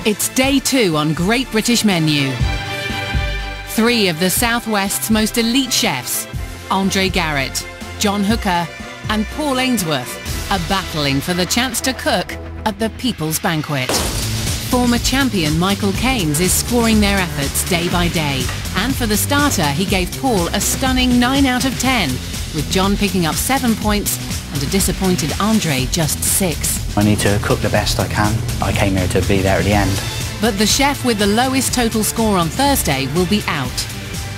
It's day 2 on Great British Menu. 3 of the Southwest's most elite chefs, Andre Garrett, John Hooker and Paul Ainsworth, are battling for the chance to cook at the People's Banquet. Former champion Michael Caines is scoring their efforts day by day, and for the starter he gave Paul a stunning 9 out of 10, with John picking up 7 points and a disappointed Andre just 6. I need to cook the best I can. I came here to be there at the end. But the chef with the lowest total score on Thursday will be out.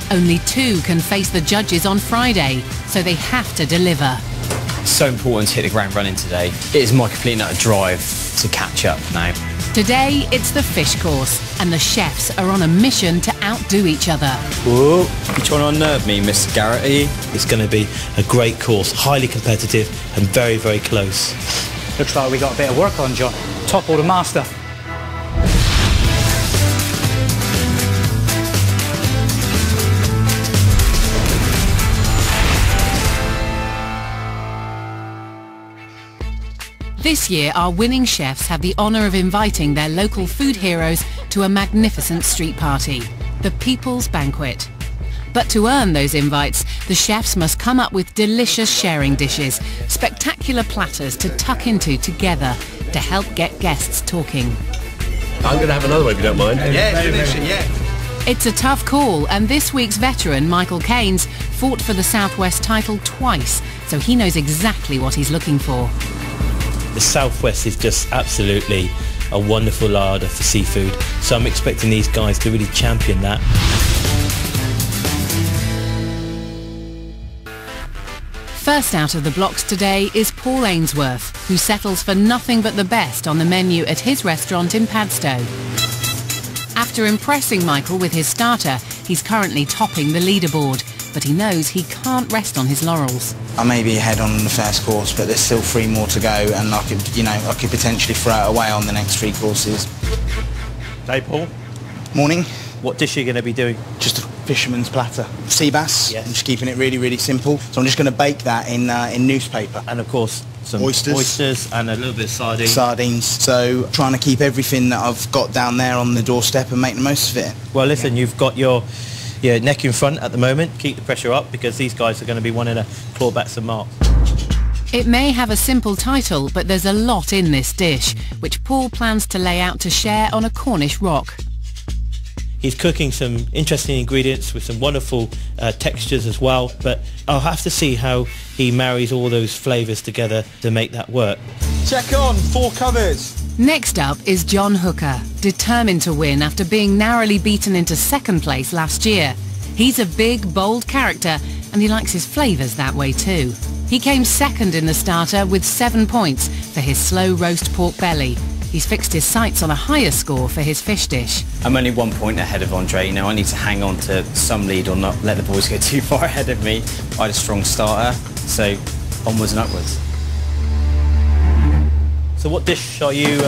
Only 2 can face the judges on Friday, so they have to deliver. It's so important to hit the ground running today. It is my complete and utter drive to catch up now. Today it's the fish course, and the chefs are on a mission to outdo each other. Whoa, you trying to unnerve me, Mr. Garrett? It's going to be a great course, highly competitive and very, very close. Looks like we got a bit of work on, John. Top order master. This year, our winning chefs have the honour of inviting their local food heroes to a magnificent street party, the People's Banquet. But to earn those invites, the chefs must come up with delicious sharing dishes, spectacular platters to tuck into together to help get guests talking. I'm going to have another one if you don't mind. Yeah, yeah. It's a tough call, and this week's veteran, Michael Caines, fought for the Southwest title twice, so he knows exactly what he's looking for. The Southwest is just absolutely a wonderful larder for seafood, so I'm expecting these guys to really champion that. First out of the blocks today is Paul Ainsworth, who settles for nothing but the best on the menu at his restaurant in Padstow. After impressing Michael with his starter, he's currently topping the leaderboard, but he knows he can't rest on his laurels. I may be ahead on the first course, but there's still 3 more to go, and I could potentially throw it away on the next 3 courses. Hey, Paul. Morning. What dish are you going to be doing? Just a fisherman's platter. Sea bass. Yes. I'm just keeping it really, really simple. So I'm just going to bake that in newspaper. And of course, some oysters and a little bit of sardines. Sardines. So trying to keep everything that I've got down there on the doorstep and make the most of it. Well, listen, you've got your neck in front at the moment. Keep the pressure up, because these guys are going to be wanting to claw back some marks. It may have a simple title, but there's a lot in this dish, which Paul plans to lay out to share on a Cornish rock. He's cooking some interesting ingredients with some wonderful textures as well, but I'll have to see how he marries all those flavours together to make that work. Check on, 4 covers. Next up is John Hooker, determined to win after being narrowly beaten into 2nd place last year. He's a big, bold character, and he likes his flavours that way too. He came 2nd in the starter with 7 points for his slow roast pork belly. He's fixed his sights on a higher score for his fish dish. I'm only 1 point ahead of Andre. I need to hang on to some lead or not let the boys go too far ahead of me. I had a strong starter, so onwards and upwards. So what dish are you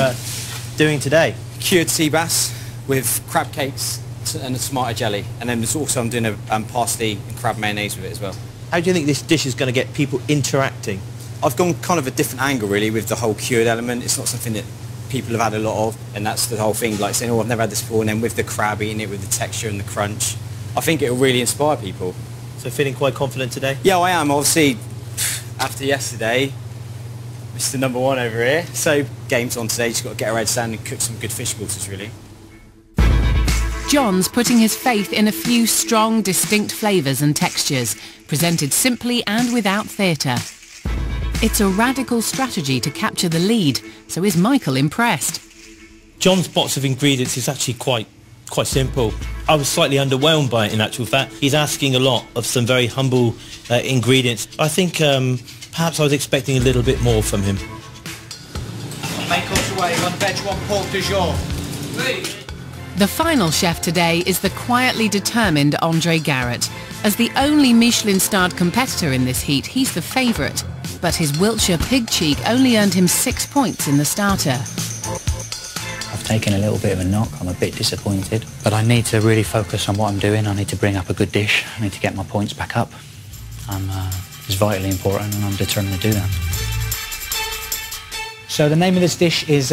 doing today? Cured sea bass with crab cakes and a tomato jelly. And then also I'm doing a parsley and crab mayonnaise with it as well. How do you think this dish is going to get people interacting? I've gone kind of a different angle really with the whole cured element. It's not something that people have had a lot of, and that's the whole thing, like saying, oh, I've never had this before, and then with the crab, eating it with the texture and the crunch. I think it'll really inspire people. So feeling quite confident today? Yeah, I am. Obviously, after yesterday, Mr. Number 1 over here. So game's on today, just got to get our heads down and cook some good fish courses, really. John's putting his faith in a few strong, distinct flavours and textures, presented simply and without theatre. It's a radical strategy to capture the lead, so is Michael impressed? John's box of ingredients is actually quite simple. I was slightly underwhelmed by it in actual fact. He's asking a lot of some very humble ingredients. I think perhaps I was expecting a little bit more from him. Main course away, 1 veg, 1 pork du jour. The final chef today is the quietly determined Andre Garrett. As the only Michelin-starred competitor in this heat, he's the favourite. But his Wiltshire pig cheek only earned him 6 points in the starter. I've taken a little bit of a knock. I'm a bit disappointed. But I need to really focus on what I'm doing. I need to bring up a good dish. I need to get my points back up. It's vitally important, and I'm determined to do that. So the name of this dish is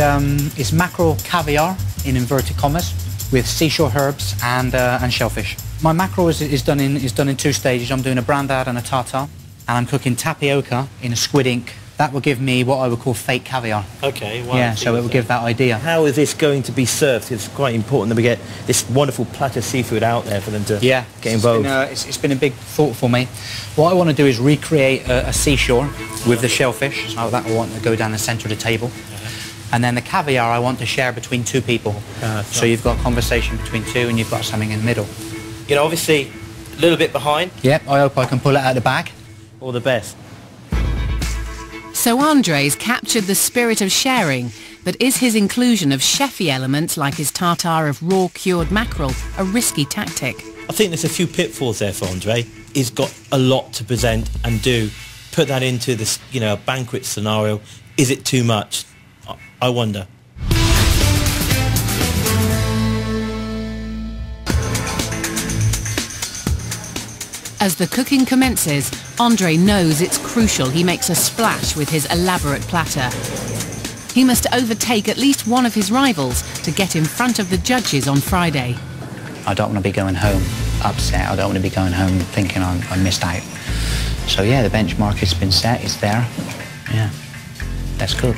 mackerel caviar, in inverted commas, with seashore herbs and shellfish. My mackerel is done in 2 stages. I'm doing a brandade and a tartare, and I'm cooking tapioca in a squid ink. That will give me what I would call fake caviar. Okay, wow. Yeah, so it will give that idea. How is this going to be served? It's quite important that we get this wonderful platter of seafood out there for them to get involved. It's been a big thought for me. What I want to do is recreate a seashore with the shellfish. So that I want to go down the centre of the table. And then the caviar I want to share between 2 people. So you've got a conversation between 2 and you've got something in the middle. You know, obviously, a little bit behind. Yep, I hope I can pull it out of the bag. All the best. So Andre's captured the spirit of sharing, but is his inclusion of chefy elements like his tartare of raw cured mackerel a risky tactic? I think there's a few pitfalls there for Andre. He's got a lot to present and do. Put that into this, you know, a banquet scenario. Is it too much? I wonder. As the cooking commences, Andre knows it's crucial he makes a splash with his elaborate platter. He must overtake at least one of his rivals to get in front of the judges on Friday. I don't want to be going home upset. I don't want to be going home thinking I missed out. So yeah, the benchmark has been set. It's there. Yeah, let's cook.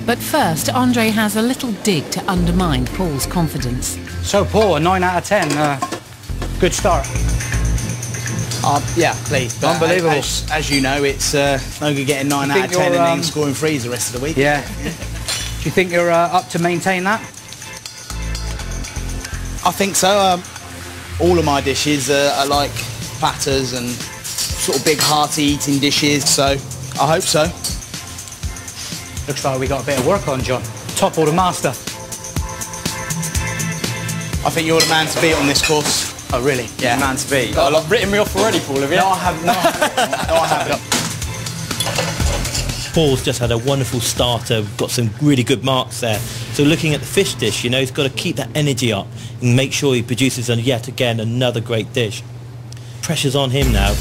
But first, Andre has a little dig to undermine Paul's confidence. So Paul, a 9 out of 10. Good start. Yeah, please. But Unbelievable. As you know, it's no good getting 9 out of 10 and then scoring 3s the rest of the week. Yeah. Do you think you're up to maintain that? I think so. All of my dishes are like platters and sort of big hearty eating dishes, so I hope so. Looks like we got a bit of work on, John. Top or the master? I think you're the man to beat on this course. Oh, really? Yeah. Man to beat. Oh, I've written me off already, Paul, have you? No, I haven't. No, I haven't. Paul's just had a wonderful starter, got some really good marks there. So looking at the fish dish, you know, he's got to keep that energy up and make sure he produces yet again another great dish. Pressure's on him now.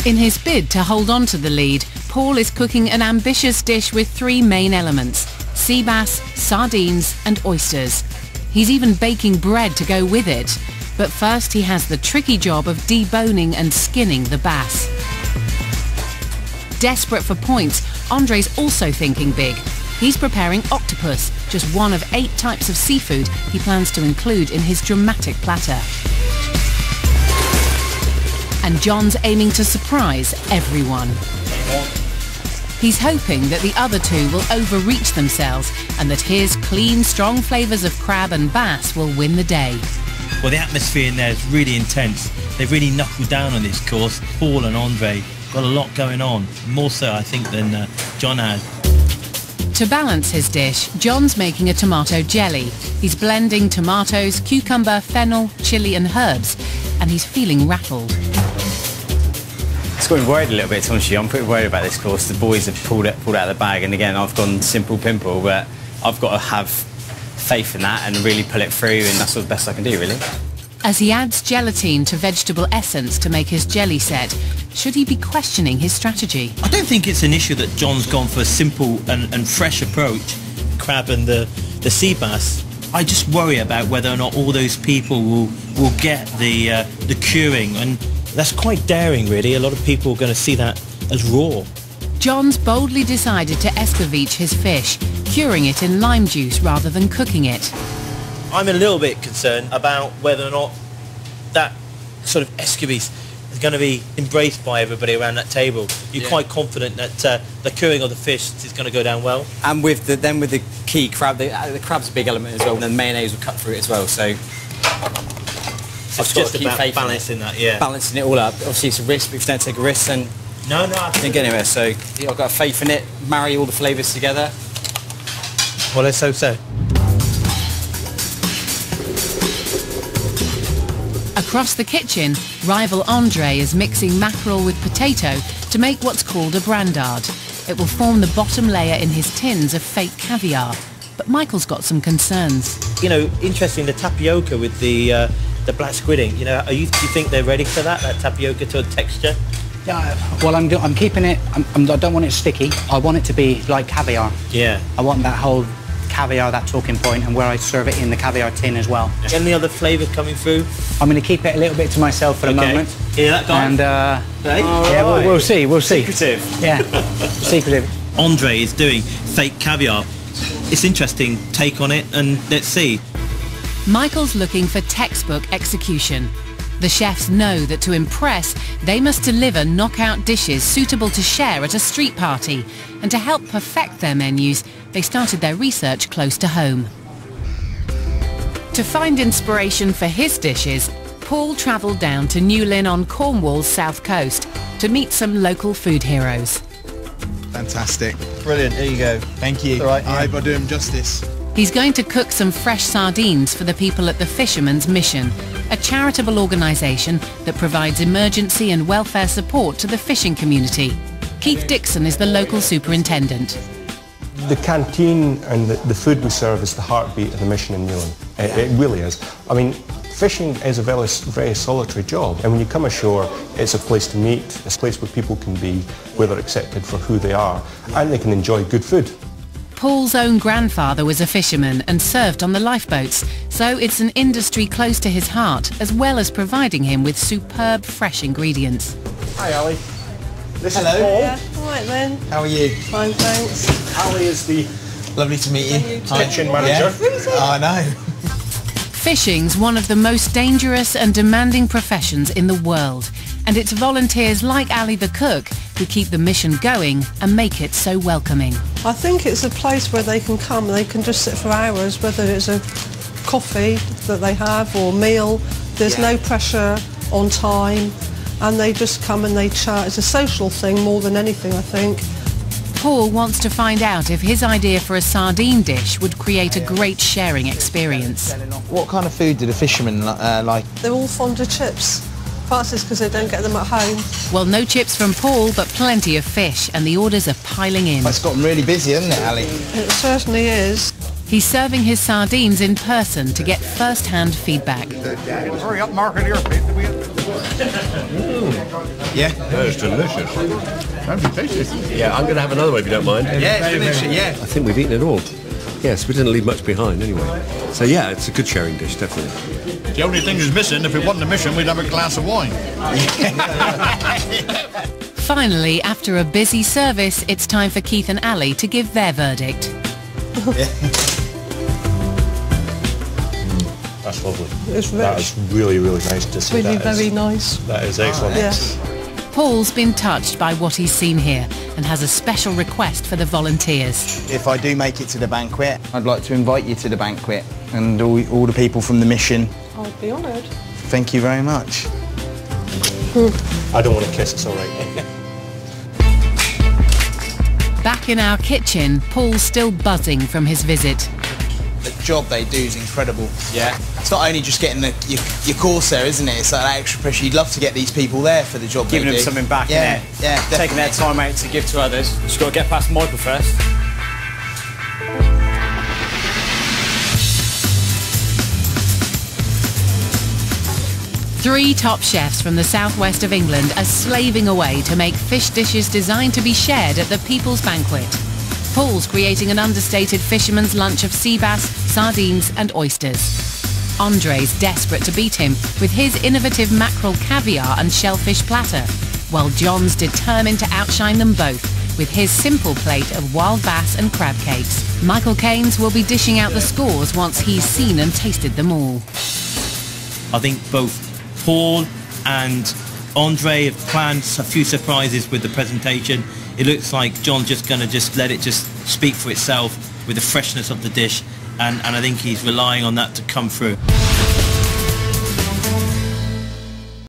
In his bid to hold on to the lead, Paul is cooking an ambitious dish with 3 main elements: sea bass, sardines and oysters. He's even baking bread to go with it. But first he has the tricky job of deboning and skinning the bass. Desperate for points, Andre's also thinking big. He's preparing octopus, just one of 8 types of seafood he plans to include in his dramatic platter. And John's aiming to surprise everyone. He's hoping that the other 2 will overreach themselves and that his clean, strong flavours of crab and bass will win the day. Well, the atmosphere in there is really intense. They've really knuckled down on this course. Paul and Andre got a lot going on, more so I think than John had. To balance his dish, John's making a tomato jelly. He's blending tomatoes, cucumber, fennel, chilli and herbs, and he's feeling rattled. It's got me worried a little bit, honestly. I'm pretty worried about this course. The boys have pulled it out of the bag, and again, I've gone simple pimple, but I've got to have faith in that and really pull it through, and that's the best I can do, really. As he adds gelatine to vegetable essence to make his jelly set, should he be questioning his strategy? I don't think it's an issue that John's gone for a simple and fresh approach, crab and the sea bass. I just worry about whether or not all those people will get the curing, and that's quite daring, really. A lot of people are going to see that as raw. John's boldly decided to escovitch his fish, curing it in lime juice rather than cooking it. I'm a little bit concerned about whether or not that sort of escovitch is going to be embraced by everybody around that table. You're quite confident that the curing of the fish is going to go down well? And with the key crab, the crab's a big element as well, and then mayonnaise will cut through it as well, so it's just about balancing that, yeah. Balancing it all up. Obviously it's a risk, but if you don't take a risk, then no, you don't get anywhere. So I've got faith in it, marry all the flavours together. Well, let's hope so. Across the kitchen, rival Andre is mixing mackerel with potato to make what's called a brandade. It will form the bottom layer in his tins of fake caviar. But Michael's got some concerns. You know, interesting, the tapioca with the black squid ink. You know, do you think they're ready for that tapioca to a texture? Well, I'm keeping it. I don't want it sticky. I want it to be like caviar. Yeah. I want that whole caviar, that talking point, and where I serve it in the caviar tin as well. Any other flavours coming through? I'm going to keep it a little bit to myself for the moment. Hear that, guy? And Hey? yeah, we'll see. We'll see. Secretive. Yeah, secretive. Andre is doing fake caviar. It's interesting take on it, and let's see. Michael's looking for textbook execution. The chefs know that to impress, they must deliver knockout dishes suitable to share at a street party. And to help perfect their menus, they started their research close to home. To find inspiration for his dishes, Paul travelled down to Newlyn on Cornwall's south coast to meet some local food heroes. Fantastic. Brilliant, there you go. Thank you. All right, I hope I do him justice. He's going to cook some fresh sardines for the people at the Fisherman's Mission, a charitable organisation that provides emergency and welfare support to the fishing community. Keith Dixon is the local superintendent. The canteen and the food we serve is the heartbeat of the mission in Newlyn. It really is. I mean, fishing is a very solitary job, and when you come ashore, it's a place to meet, it's a place where people can be, where they're accepted for who they are, and they can enjoy good food. Paul's own grandfather was a fisherman and served on the lifeboats, so it's an industry close to his heart, as well as providing him with superb fresh ingredients. Hi, Ali. This Hello. is Paul. Yeah, all right then. How are you? Fine, thanks. Ali is the Lovely to meet you. kitchen manager. Yeah. Oh, I know. Fishing's one of the most dangerous and demanding professions in the world, and it's volunteers like Ali the cook who keep the mission going and make it so welcoming. I think it's a place where they can come, they can just sit for hours, whether it's a coffee that they have or a meal. There's no pressure on time, and they just come and they chat. It's a social thing more than anything, I think. Paul wants to find out if his idea for a sardine dish would create a great sharing experience. What kind of food do the fishermen like? They're all fond of chips. Perhaps it's because they don't get them at home. Well, no chips from Paul, but plenty of fish, and the orders are piling in. It's gotten really busy, hasn't it, Ali? It certainly is. He's serving his sardines in person to get first-hand feedback. Hurry up, market here. Yeah. That is delicious. That'd be tasty. Yeah, I'm going to have another one if you don't mind. Yeah, it's delicious, yeah. I think we've eaten it all. Yes, we didn't leave much behind anyway. So yeah, it's a good sharing dish, definitely. The only thing is missing, if it wasn't a mission, we'd have a glass of wine. Finally, after a busy service, it's time for Keith and Ali to give their verdict. That's lovely. It's rich. That is really, really nice to see. Really That is- very nice. That is excellent. Yes. Paul's been touched by what he's seen here and has a special request for the volunteers. If I do make it to the banquet, I'd like to invite you to the banquet and all the people from the mission. I'd be honoured. Thank you very much. I don't want to kiss, it's all right. Back in our kitchen, Paul's still buzzing from his visit. The job they do is incredible. Yeah. It's not only just getting your course there, isn't it? It's like that extra pressure. You'd love to get these people there for the job Giving they them do. something back, Yeah, innit? yeah, definitely. Taking their time out to give to others. Just got to get past Michael first. Three top chefs from the southwest of England are slaving away to make fish dishes designed to be shared at the People's Banquet. Paul's creating an understated fisherman's lunch of sea bass, sardines and oysters. Andre's desperate to beat him with his innovative mackerel caviar and shellfish platter, while John's determined to outshine them both with his simple plate of wild bass and crab cakes. Michael Keynes will be dishing out the scores once he's seen and tasted them all. I think both Paul and Andre have planned a few surprises with the presentation. It looks like John's just going to let it speak for itself with the freshness of the dish, and I think he's relying on that to come through.